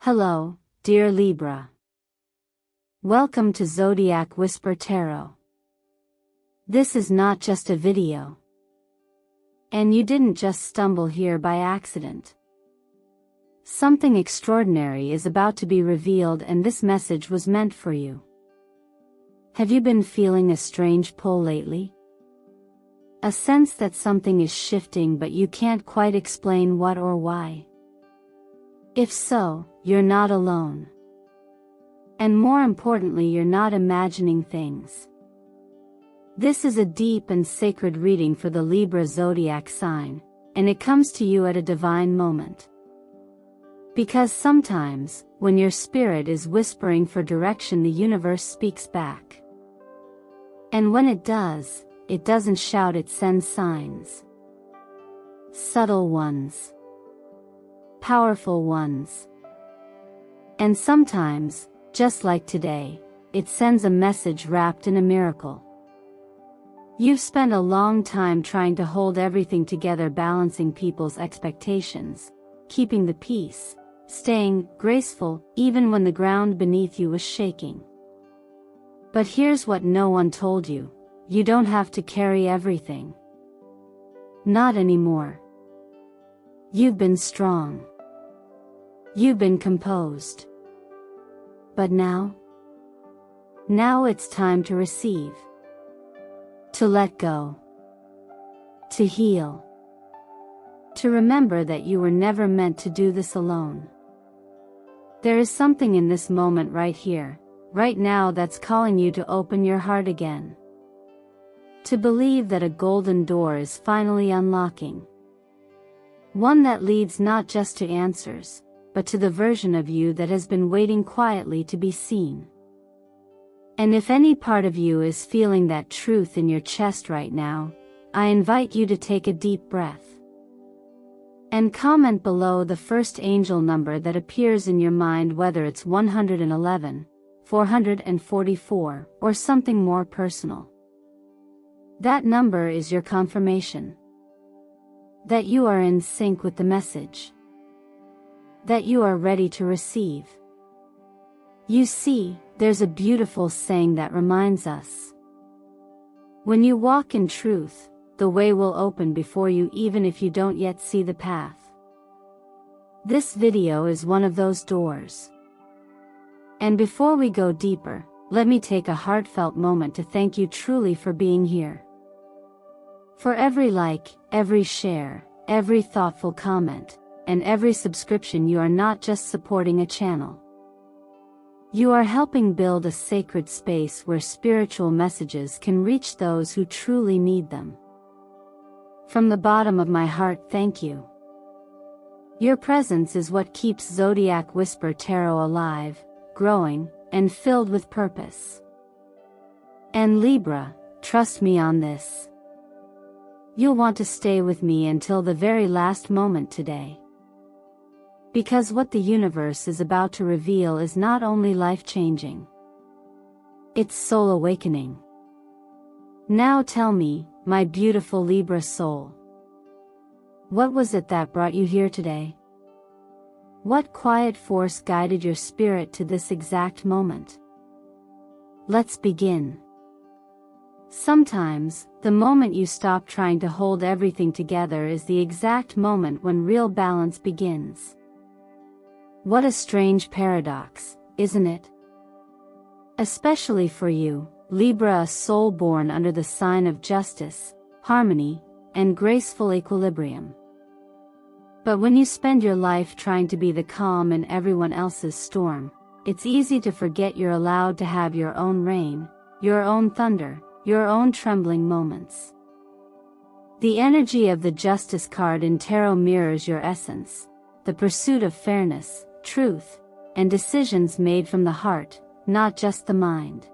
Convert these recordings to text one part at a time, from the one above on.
Hello, dear Libra. Welcome to Zodiac Whisper Tarot. This is not just a video. And you didn't just stumble here by accident. Something extraordinary is about to be revealed, and this message was meant for you. Have you been feeling a strange pull lately? A sense that something is shifting but you can't quite explain what or why? If so, you're not alone. And more importantly, you're not imagining things. This is a deep and sacred reading for the Libra zodiac sign, and it comes to you at a divine moment. Because sometimes, when your spirit is whispering for direction, the universe speaks back. And when it does, it doesn't shout, it sends signs. Subtle ones. Powerful ones. And sometimes, just like today, it sends a message wrapped in a miracle. You've spent a long time trying to hold everything together, balancing people's expectations, keeping the peace, staying graceful even when the ground beneath you was shaking. But here's what no one told you: you don't have to carry everything. Not anymore. You've been strong. You've been composed. But now it's time to receive. To let go. To heal. To remember that you were never meant to do this alone. There is something in this moment right here, right now, that's calling you to open your heart again. To believe that a golden door is finally unlocking. One that leads not just to answers, but to the version of you that has been waiting quietly to be seen. And if any part of you is feeling that truth in your chest right now, I invite you to take a deep breath. And comment below the first angel number that appears in your mind, whether it's 111, 444, or something more personal. That number is your confirmation. That you are in sync with the message. That you are ready to receive. You see, there's a beautiful saying that reminds us. When you walk in truth, the way will open before you even if you don't yet see the path. This video is one of those doors. And before we go deeper, let me take a heartfelt moment to thank you truly for being here. For every like, every share, every thoughtful comment, and every subscription, you are not just supporting a channel. You are helping build a sacred space where spiritual messages can reach those who truly need them. From the bottom of my heart, thank you. Your presence is what keeps Zodiac Whisper Tarot alive, growing, and filled with purpose. And Libra, trust me on this. You'll want to stay with me until the very last moment today. Because what the universe is about to reveal is not only life-changing. It's soul awakening. Now tell me, my beautiful Libra soul. What was it that brought you here today? What quiet force guided your spirit to this exact moment? Let's begin. Sometimes, the moment you stop trying to hold everything together is the exact moment when real balance begins. What a strange paradox, isn't it? Especially for you, Libra, a soul born under the sign of justice, harmony, and graceful equilibrium. But when you spend your life trying to be the calm in everyone else's storm, it's easy to forget you're allowed to have your own rain, your own thunder, your own trembling moments. The energy of the Justice card in tarot mirrors your essence, the pursuit of fairness, truth, and decisions made from the heart, not just the mind.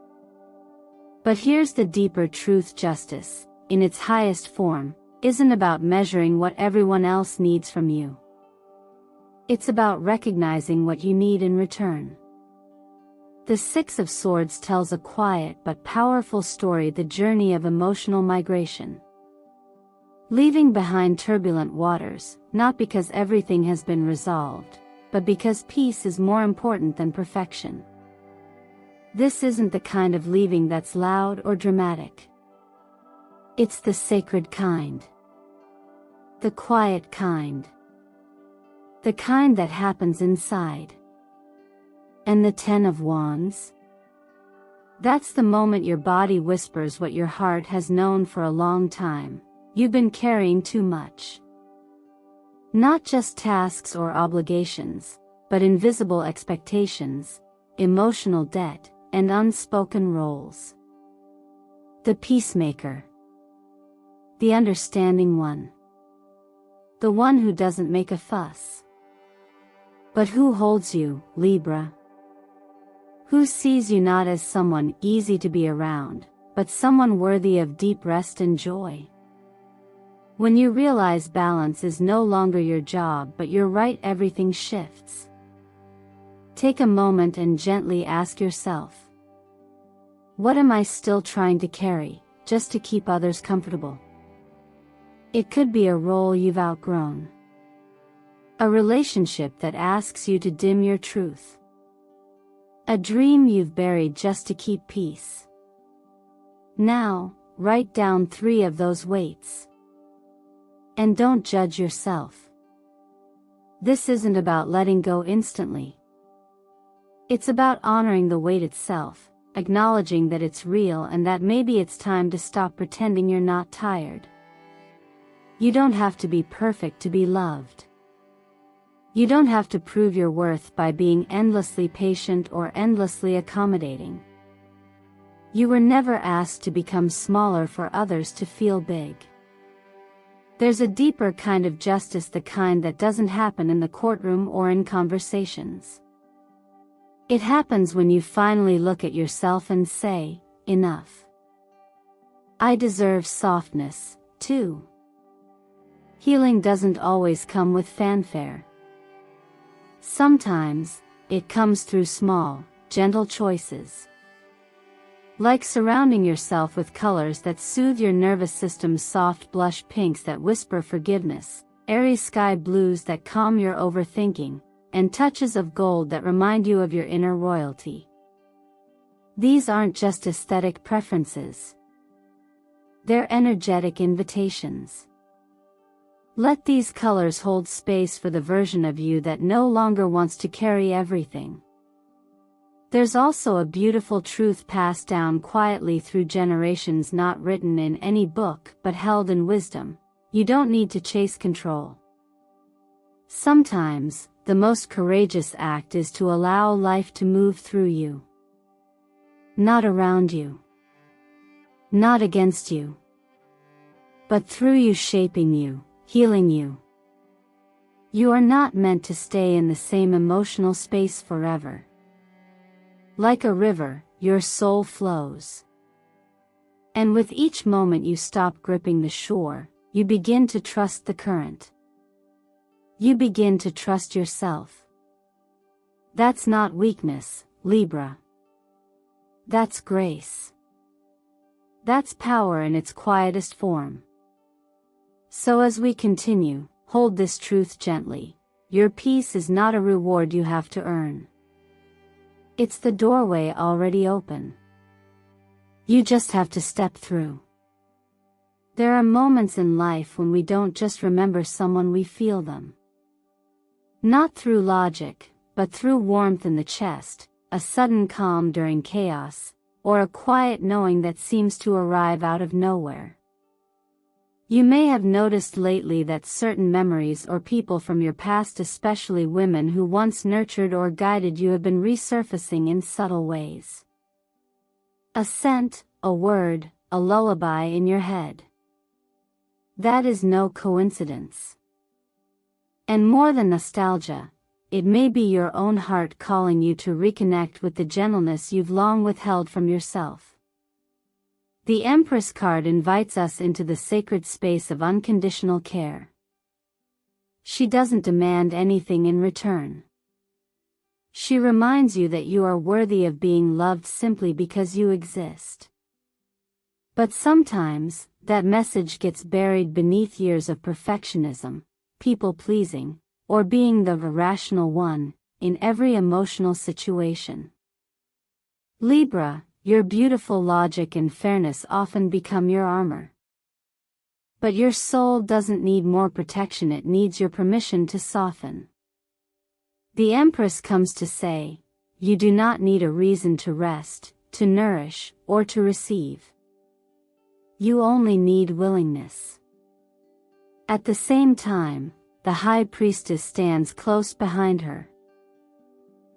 But here's the deeper truth: justice, in its highest form, isn't about measuring what everyone else needs from you. It's about recognizing what you need in return. The Six of Swords tells a quiet but powerful story: the journey of emotional migration. Leaving behind turbulent waters, not because everything has been resolved, but because peace is more important than perfection. This isn't the kind of leaving that's loud or dramatic. It's the sacred kind. The quiet kind. The kind that happens inside. And the Ten of Wands? That's the moment your body whispers what your heart has known for a long time. You've been carrying too much. Not just tasks or obligations, but invisible expectations, emotional debt, and unspoken roles. The peacemaker. The understanding one. The one who doesn't make a fuss. But who holds you, Libra? Who sees you not as someone easy to be around, but someone worthy of deep rest and joy? When you realize balance is no longer your job but your right, everything shifts. Take a moment and gently ask yourself, what am I still trying to carry, just to keep others comfortable? It could be a role you've outgrown. A relationship that asks you to dim your truth. A dream you've buried just to keep peace. Now, write down 3 of those weights. And don't judge yourself. This isn't about letting go instantly. It's about honoring the weight itself, acknowledging that it's real and that maybe it's time to stop pretending you're not tired. You don't have to be perfect to be loved. You don't have to prove your worth by being endlessly patient or endlessly accommodating. You were never asked to become smaller for others to feel big. There's a deeper kind of justice, the kind that doesn't happen in the courtroom or in conversations. It happens when you finally look at yourself and say, enough. I deserve softness, too. Healing doesn't always come with fanfare. Sometimes, it comes through small, gentle choices. Like surrounding yourself with colors that soothe your nervous system, soft blush pinks that whisper forgiveness, airy sky blues that calm your overthinking, and touches of gold that remind you of your inner royalty. These aren't just aesthetic preferences. They're energetic invitations. Let these colors hold space for the version of you that no longer wants to carry everything. There's also a beautiful truth passed down quietly through generations, not written in any book but held in wisdom. You don't need to chase control. Sometimes, the most courageous act is to allow life to move through you. Not around you. Not against you. But through you, shaping you. Healing you. You are not meant to stay in the same emotional space forever. Like a river, your soul flows. And with each moment you stop gripping the shore, you begin to trust the current. You begin to trust yourself. That's not weakness, Libra. That's grace. That's power in its quietest form. So as we continue, hold this truth gently. Your peace is not a reward you have to earn. It's the doorway already open. You just have to step through. There are moments in life when we don't just remember someone, we feel them. Not through logic, but through warmth in the chest, a sudden calm during chaos, or a quiet knowing that seems to arrive out of nowhere. You may have noticed lately that certain memories or people from your past, especially women who once nurtured or guided you, have been resurfacing in subtle ways. A scent, a word, a lullaby in your head. That is no coincidence. And more than nostalgia, it may be your own heart calling you to reconnect with the gentleness you've long withheld from yourself. The Empress card invites us into the sacred space of unconditional care. She doesn't demand anything in return. She reminds you that you are worthy of being loved simply because you exist. But sometimes, that message gets buried beneath years of perfectionism, people-pleasing, or being the rational one, in every emotional situation. Libra, your beautiful logic and fairness often become your armor. But your soul doesn't need more protection, it needs your permission to soften. The Empress comes to say, you do not need a reason to rest, to nourish, or to receive. You only need willingness. At the same time, the High Priestess stands close behind her.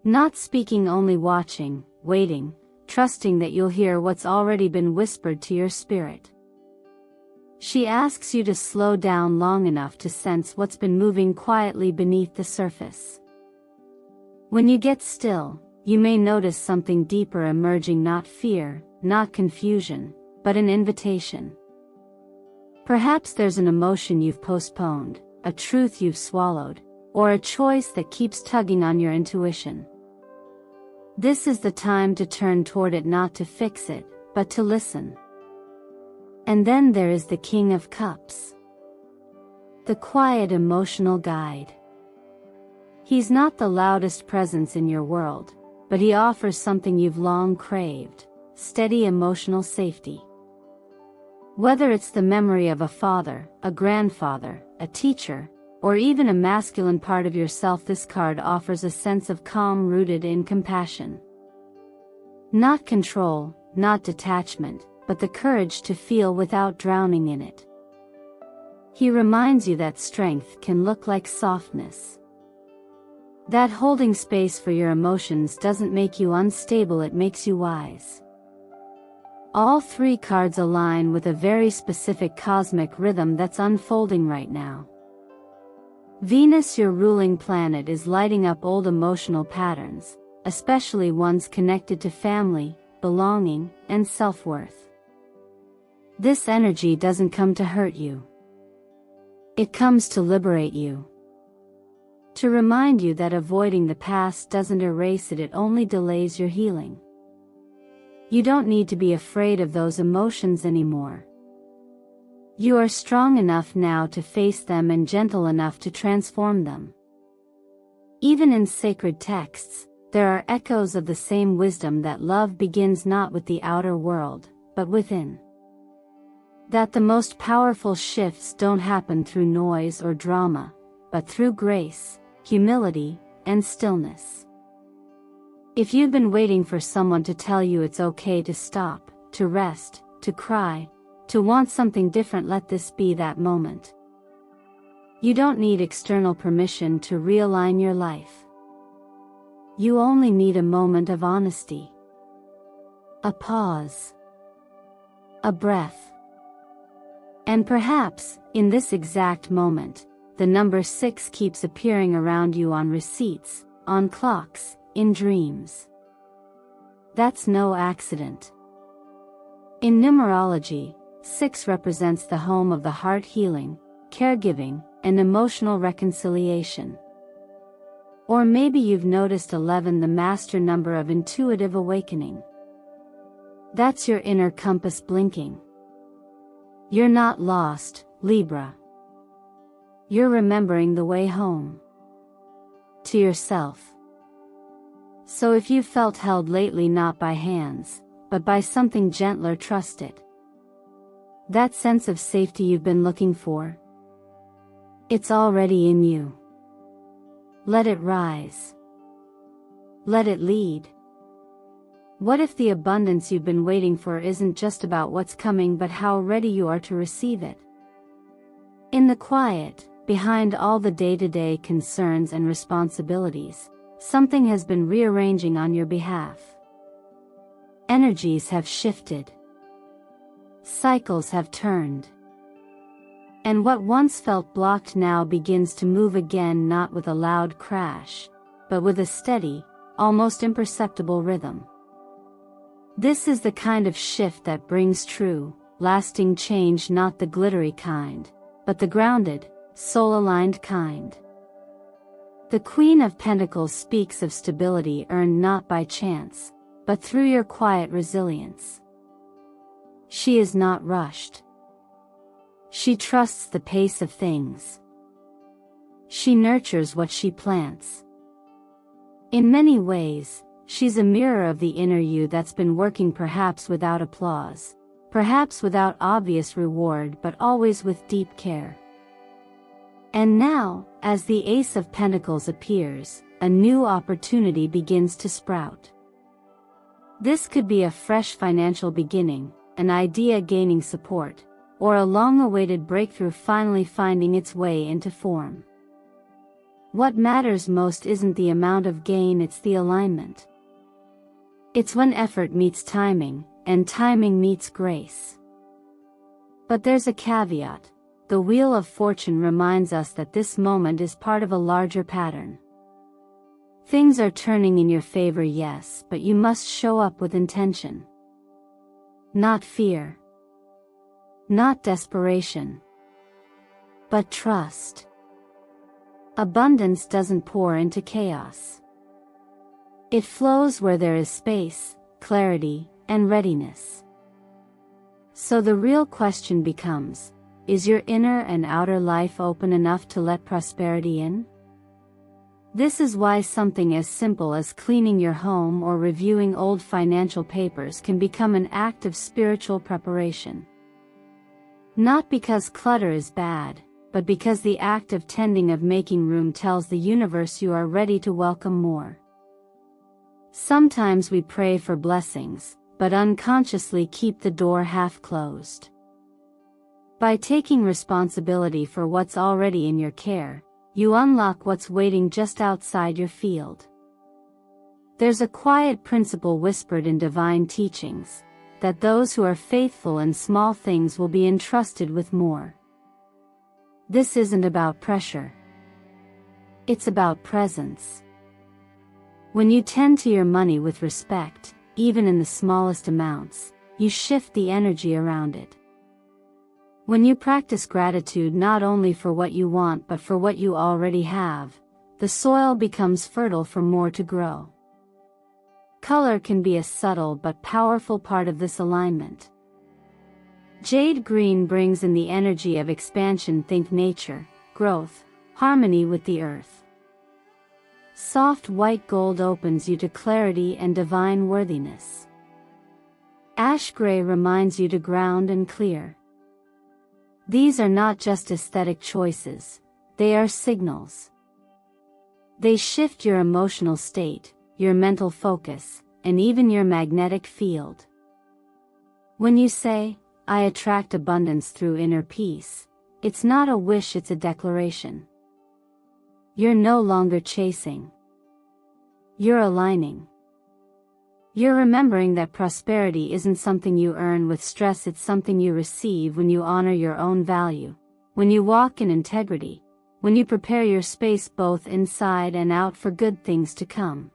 Not speaking, only watching, waiting, trusting that you'll hear what's already been whispered to your spirit. She asks you to slow down long enough to sense what's been moving quietly beneath the surface. When you get still, you may notice something deeper emerging, not fear, not confusion, but an invitation. Perhaps there's an emotion you've postponed, a truth you've swallowed, or a choice that keeps tugging on your intuition. This is the time to turn toward it, not to fix it, but to listen. And then there is the King of Cups. The quiet emotional guide. He's not the loudest presence in your world, but he offers something you've long craved, steady emotional safety. Whether it's the memory of a father, a grandfather, a teacher, or even a masculine part of yourself, this card offers a sense of calm rooted in compassion. Not control, not detachment, but the courage to feel without drowning in it. He reminds you that strength can look like softness. That holding space for your emotions doesn't make you unstable, it makes you wise. All three cards align with a very specific cosmic rhythm that's unfolding right now. Venus, your ruling planet, is lighting up old emotional patterns, especially ones connected to family, belonging, and self-worth. This energy doesn't come to hurt you. It comes to liberate you. To remind you that avoiding the past doesn't erase it, it only delays your healing. You don't need to be afraid of those emotions anymore. You are strong enough now to face them and gentle enough to transform them. Even in sacred texts, there are echoes of the same wisdom, that love begins not with the outer world, but within. That the most powerful shifts don't happen through noise or drama, but through grace, humility, and stillness. If you've been waiting for someone to tell you it's okay to stop, to rest, to cry, to want something different, let this be that moment. You don't need external permission to realign your life. You only need a moment of honesty. A pause. A breath. And perhaps, in this exact moment, the number 6 keeps appearing around you on receipts, on clocks, in dreams. That's no accident. In numerology, 6 represents the home of the heart, healing, caregiving, and emotional reconciliation. Or maybe you've noticed 11, the master number of intuitive awakening. That's your inner compass blinking. You're not lost, Libra. You're remembering the way home. To yourself. So if you've felt held lately, not by hands, but by something gentler, trust it. That sense of safety you've been looking for. It's already in you. Let it rise. Let it lead. What if the abundance you've been waiting for isn't just about what's coming, but how ready you are to receive it? In the quiet, behind all the day-to-day concerns and responsibilities, something has been rearranging on your behalf. Energies have shifted. Cycles have turned. And what once felt blocked now begins to move again, not with a loud crash, but with a steady, almost imperceptible rhythm. This is the kind of shift that brings true, lasting change, not the glittery kind, but the grounded, soul-aligned kind. The Queen of Pentacles speaks of stability earned not by chance, but through your quiet resilience. She is not rushed. She trusts the pace of things. She nurtures what she plants. In many ways, she's a mirror of the inner you that's been working, perhaps without applause, perhaps without obvious reward, but always with deep care. And now, as the Ace of Pentacles appears, a new opportunity begins to sprout. This could be a fresh financial beginning, an idea gaining support, or a long-awaited breakthrough finally finding its way into form. What matters most isn't the amount of gain, it's the alignment. It's when effort meets timing, and timing meets grace. But there's a caveat. The Wheel of Fortune reminds us that this moment is part of a larger pattern. Things are turning in your favor, yes, but you must show up with intention. Not fear. Not desperation. But trust. Abundance doesn't pour into chaos. It flows where there is space, clarity, and readiness. So the real question becomes, is your inner and outer life open enough to let prosperity in? This is why something as simple as cleaning your home or reviewing old financial papers can become an act of spiritual preparation. Not because clutter is bad, but because the act of tending, of making room, tells the universe you are ready to welcome more. Sometimes we pray for blessings, but unconsciously keep the door half closed. By taking responsibility for what's already in your care, you unlock what's waiting just outside your field. There's a quiet principle whispered in divine teachings, that those who are faithful in small things will be entrusted with more. This isn't about pressure. It's about presence. When you tend to your money with respect, even in the smallest amounts, you shift the energy around it. When you practice gratitude not only for what you want but for what you already have, the soil becomes fertile for more to grow. Color can be a subtle but powerful part of this alignment. Jade green brings in the energy of expansion. Think nature, growth, harmony with the earth. Soft white gold opens you to clarity and divine worthiness. Ash gray reminds you to ground and clear. These are not just aesthetic choices, they are signals. They shift your emotional state, your mental focus, and even your magnetic field. When you say, "I attract abundance through inner peace," it's not a wish, it's a declaration. You're no longer chasing. You're aligning. You're remembering that prosperity isn't something you earn with stress, it's something you receive when you honor your own value, when you walk in integrity, when you prepare your space both inside and out for good things to come.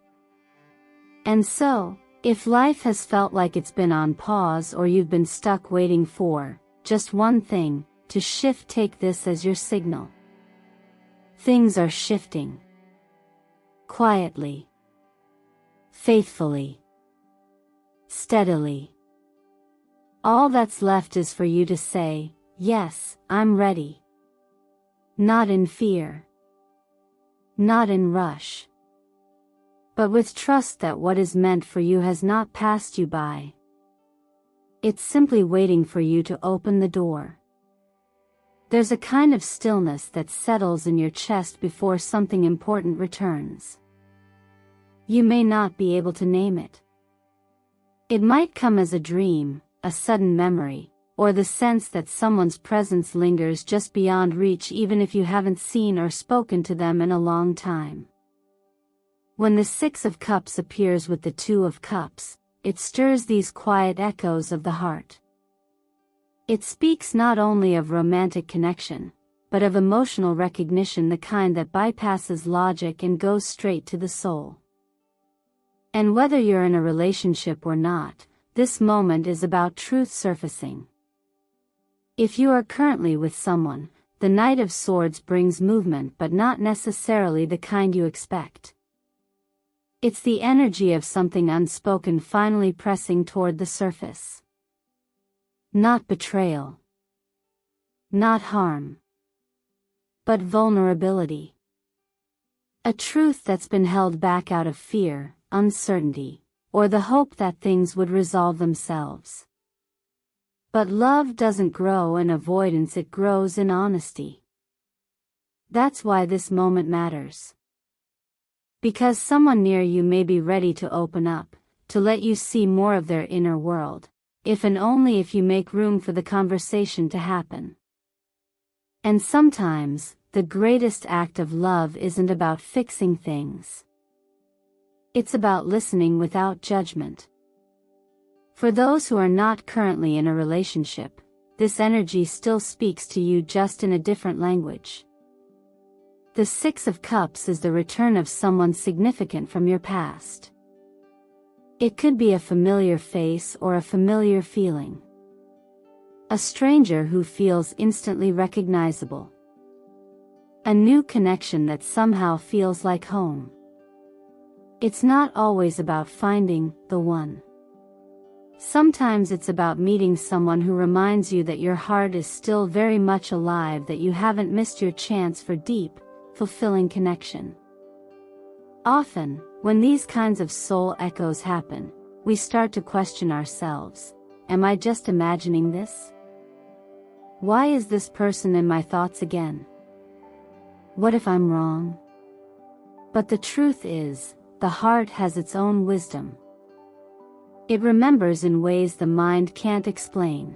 And so, if life has felt like it's been on pause or you've been stuck waiting for just one thing to shift, take this as your signal. Things are shifting. Quietly. Faithfully. Steadily. All that's left is for you to say, "Yes, I'm ready." Not in fear. Not in rush. But with trust that what is meant for you has not passed you by. It's simply waiting for you to open the door. There's a kind of stillness that settles in your chest before something important returns. You may not be able to name it. It might come as a dream, a sudden memory, or the sense that someone's presence lingers just beyond reach even if you haven't seen or spoken to them in a long time. When the Six of Cups appears with the Two of Cups, it stirs these quiet echoes of the heart. It speaks not only of romantic connection, but of emotional recognition, the kind that bypasses logic and goes straight to the soul. And whether you're in a relationship or not, this moment is about truth surfacing. If you are currently with someone, the Knight of Swords brings movement, but not necessarily the kind you expect. It's the energy of something unspoken finally pressing toward the surface. Not betrayal. Not harm. But vulnerability. A truth that's been held back out of fear, uncertainty, or the hope that things would resolve themselves. But love doesn't grow in avoidance, it grows in honesty. That's why this moment matters. Because someone near you may be ready to open up, to let you see more of their inner world, if and only if you make room for the conversation to happen. And sometimes, the greatest act of love isn't about fixing things. It's about listening without judgment. For those who are not currently in a relationship, this energy still speaks to you, just in a different language. The Six of Cups is the return of someone significant from your past. It could be a familiar face or a familiar feeling. A stranger who feels instantly recognizable. A new connection that somehow feels like home. It's not always about finding the one. Sometimes it's about meeting someone who reminds you that your heart is still very much alive, that you haven't missed your chance for deep, fulfilling connection. Often, when these kinds of soul echoes happen, we start to question ourselves. Am I just imagining this? Why is this person in my thoughts again? What if I'm wrong? But the truth is, the heart has its own wisdom. It remembers in ways the mind can't explain.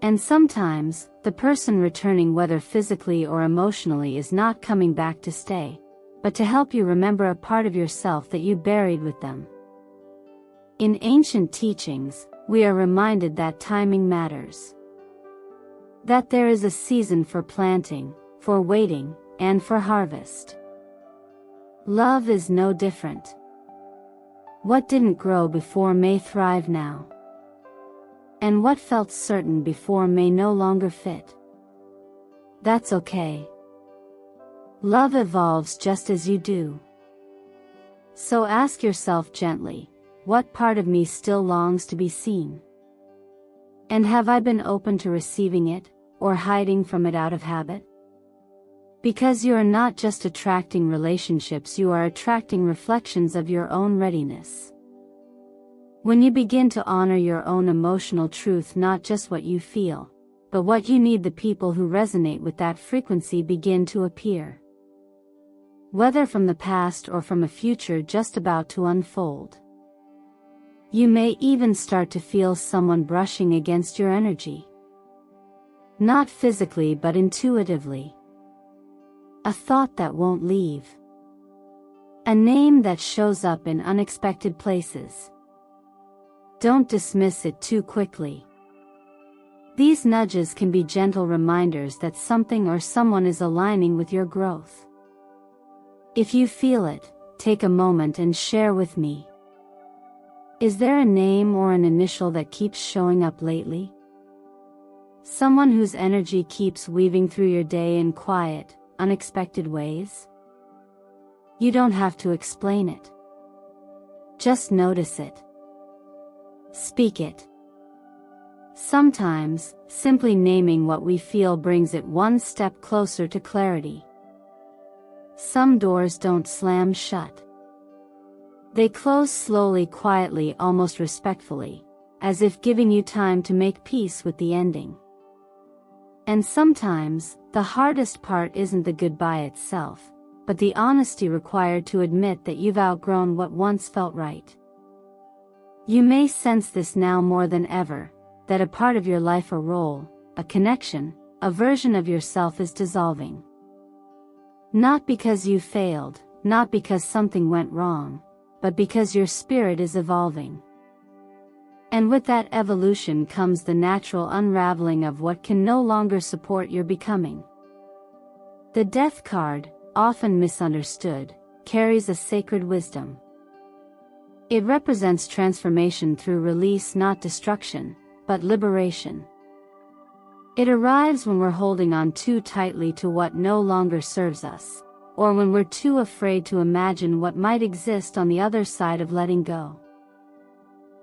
And sometimes, the person returning, whether physically or emotionally, is not coming back to stay, but to help you remember a part of yourself that you buried with them. In ancient teachings, we are reminded that timing matters. That there is a season for planting, for waiting, and for harvest. Love is no different. What didn't grow before may thrive now. And what felt certain before may no longer fit. That's okay. Love evolves just as you do. So ask yourself gently, what part of me still longs to be seen? And have I been open to receiving it, or hiding from it out of habit? Because you are not just attracting relationships, you are attracting reflections of your own readiness. When you begin to honor your own emotional truth, not just what you feel, but what you need, the people who resonate with that frequency begin to appear. Whether from the past or from a future just about to unfold. You may even start to feel someone brushing against your energy. Not physically but intuitively. A thought that won't leave. A name that shows up in unexpected places. Don't dismiss it too quickly. These nudges can be gentle reminders that something or someone is aligning with your growth. If you feel it, take a moment and share with me. Is there a name or an initial that keeps showing up lately? Someone whose energy keeps weaving through your day in quiet, unexpected ways? You don't have to explain it. Just notice it. Speak it. Sometimes, simply naming what we feel brings it one step closer to clarity. Some doors don't slam shut. They close slowly, quietly, almost respectfully, as if giving you time to make peace with the ending. And sometimes, the hardest part isn't the goodbye itself, but the honesty required to admit that you've outgrown what once felt right. You may sense this now more than ever, that a part of your life, a role, a connection, a version of yourself is dissolving. Not because you failed, not because something went wrong, but because your spirit is evolving. And with that evolution comes the natural unraveling of what can no longer support your becoming. The Death card, often misunderstood, carries a sacred wisdom. It represents transformation through release, not destruction, but liberation. It arrives when we're holding on too tightly to what no longer serves us, or when we're too afraid to imagine what might exist on the other side of letting go.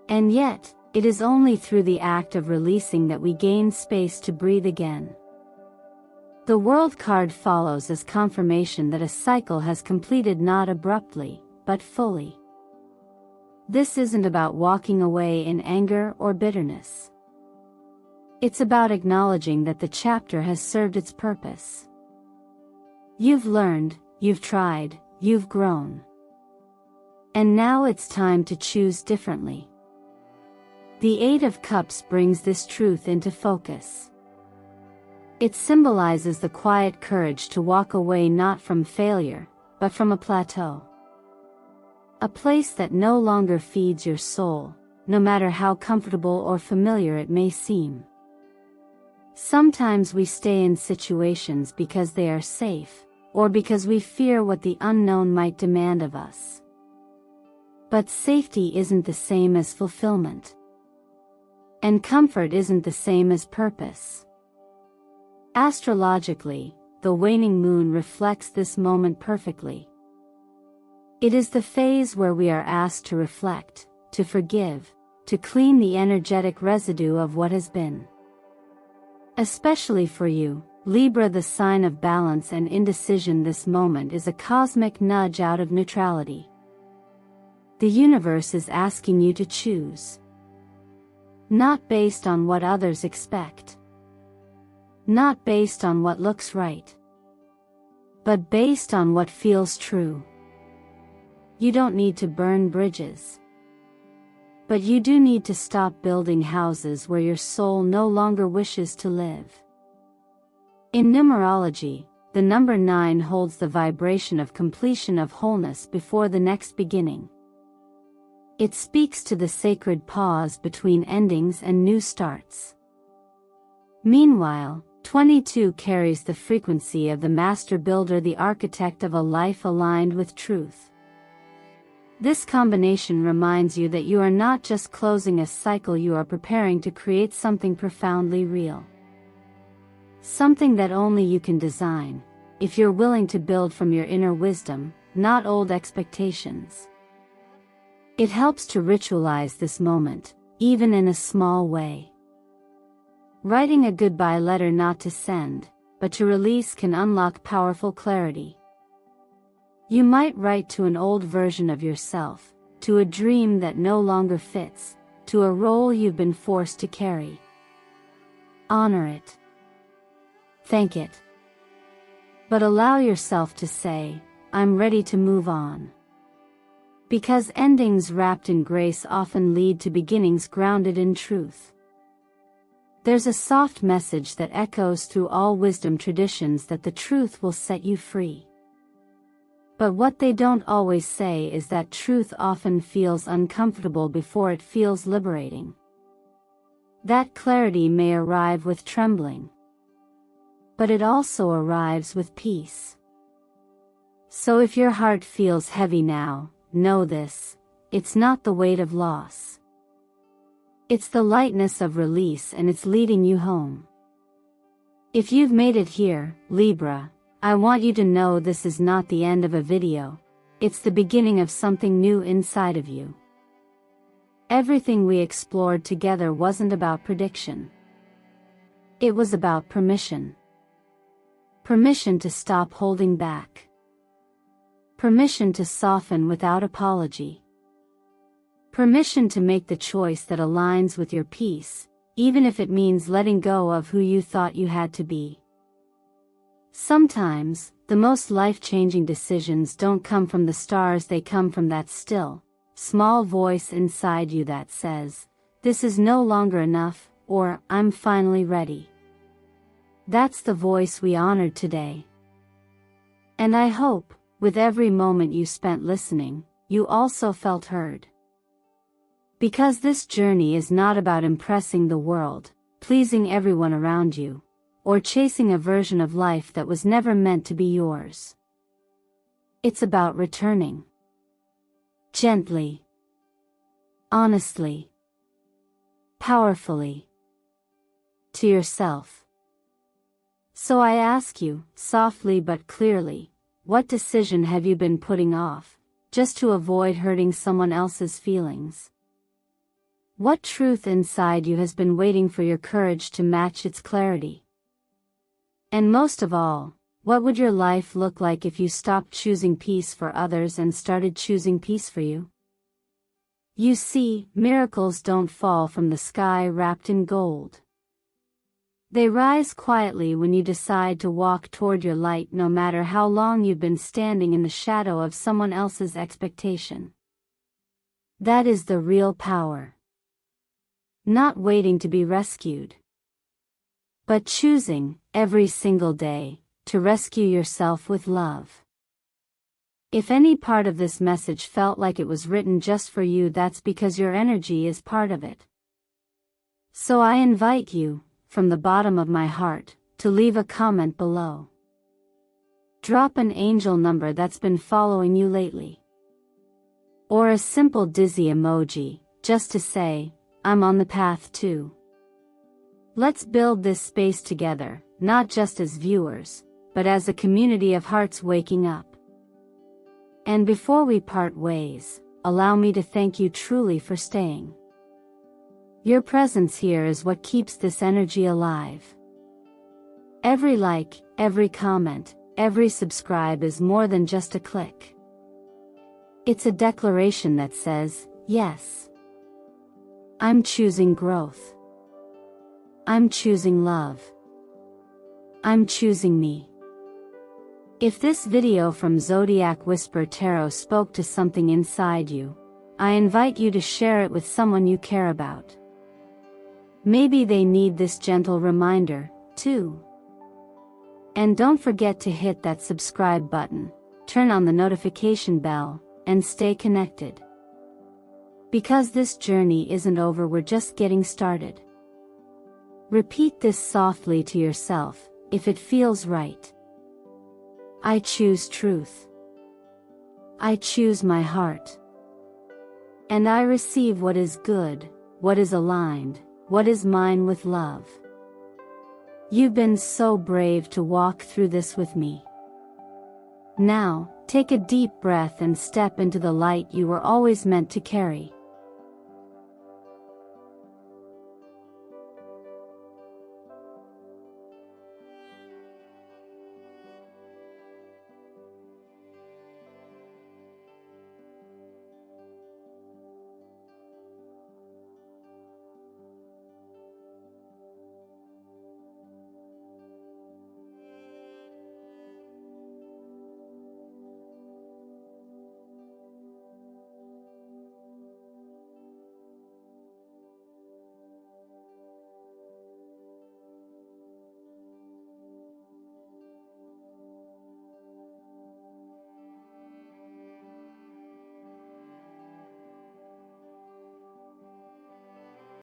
And yet, it is only through the act of releasing that we gain space to breathe again. The World card follows as confirmation that a cycle has completed, not abruptly, but fully. This isn't about walking away in anger or bitterness. It's about acknowledging that the chapter has served its purpose. You've learned, you've tried, you've grown. And now it's time to choose differently. The Eight of Cups brings this truth into focus. It symbolizes the quiet courage to walk away, not from failure, but from a plateau. A place that no longer feeds your soul, no matter how comfortable or familiar it may seem. Sometimes we stay in situations because they are safe, or because we fear what the unknown might demand of us. But safety isn't the same as fulfillment. And comfort isn't the same as purpose. Astrologically, the waning moon reflects this moment perfectly. It is the phase where we are asked to reflect, to forgive, to clean the energetic residue of what has been. Especially for you, Libra, the sign of balance and indecision, this moment is a cosmic nudge out of neutrality. The universe is asking you to choose. Not based on what others expect. Not based on what looks right. But based on what feels true. You don't need to burn bridges. But you do need to stop building houses where your soul no longer wishes to live. In numerology, the number 9 holds the vibration of completion, of wholeness before the next beginning. It speaks to the sacred pause between endings and new starts. Meanwhile, 22 carries the frequency of the master builder, the architect of a life aligned with truth. This combination reminds you that you are not just closing a cycle, you are preparing to create something profoundly real. Something that only you can design, if you're willing to build from your inner wisdom, not old expectations. It helps to ritualize this moment, even in a small way. Writing a goodbye letter, not to send, but to release, can unlock powerful clarity. You might write to an old version of yourself, to a dream that no longer fits, to a role you've been forced to carry. Honor it. Thank it. But allow yourself to say, I'm ready to move on. Because endings wrapped in grace often lead to beginnings grounded in truth. There's a soft message that echoes through all wisdom traditions, that the truth will set you free. But what they don't always say is that truth often feels uncomfortable before it feels liberating. That clarity may arrive with trembling. But it also arrives with peace. So if your heart feels heavy now, know this: it's not the weight of loss. It's the lightness of release, and it's leading you home. If you've made it here, Libra, I want you to know this is not the end of a video. It's the beginning of something new inside of you. Everything we explored together wasn't about prediction. It was about permission. Permission to stop holding back. Permission to soften without apology. Permission to make the choice that aligns with your peace, even if it means letting go of who you thought you had to be. Sometimes, the most life-changing decisions don't come from the stars, they come from that still, small voice inside you that says, "This is no longer enough," or "I'm finally ready." That's the voice we honored today. And I hope, with every moment you spent listening, you also felt heard. Because this journey is not about impressing the world, pleasing everyone around you, or chasing a version of life that was never meant to be yours. It's about returning. Gently. Honestly. Powerfully. To yourself. So I ask you, softly but clearly, what decision have you been putting off, just to avoid hurting someone else's feelings? What truth inside you has been waiting for your courage to match its clarity? And most of all, what would your life look like if you stopped choosing peace for others and started choosing peace for you? You see, miracles don't fall from the sky wrapped in gold. They rise quietly when you decide to walk toward your light, no matter how long you've been standing in the shadow of someone else's expectation. That is the real power. Not waiting to be rescued, but choosing, every single day, to rescue yourself with love. If any part of this message felt like it was written just for you, that's because your energy is part of it. So I invite you, from the bottom of my heart, to leave a comment below. Drop an angel number that's been following you lately. Or a simple dizzy emoji, just to say, I'm on the path too. Let's build this space together, not just as viewers, but as a community of hearts waking up. And before we part ways, allow me to thank you truly for staying. Your presence here is what keeps this energy alive. Every like, every comment, every subscribe is more than just a click. It's a declaration that says, yes, I'm choosing growth. I'm choosing love. I'm choosing me. If this video from Zodiac Whisper Tarot spoke to something inside you, I invite you to share it with someone you care about. Maybe they need this gentle reminder, too. And don't forget to hit that subscribe button, turn on the notification bell, and stay connected. Because this journey isn't over, we're just getting started. Repeat this softly to yourself, if it feels right. I choose truth. I choose my heart. And I receive what is good, what is aligned, what is mine with love. You've been so brave to walk through this with me. Now, take a deep breath and step into the light you were always meant to carry.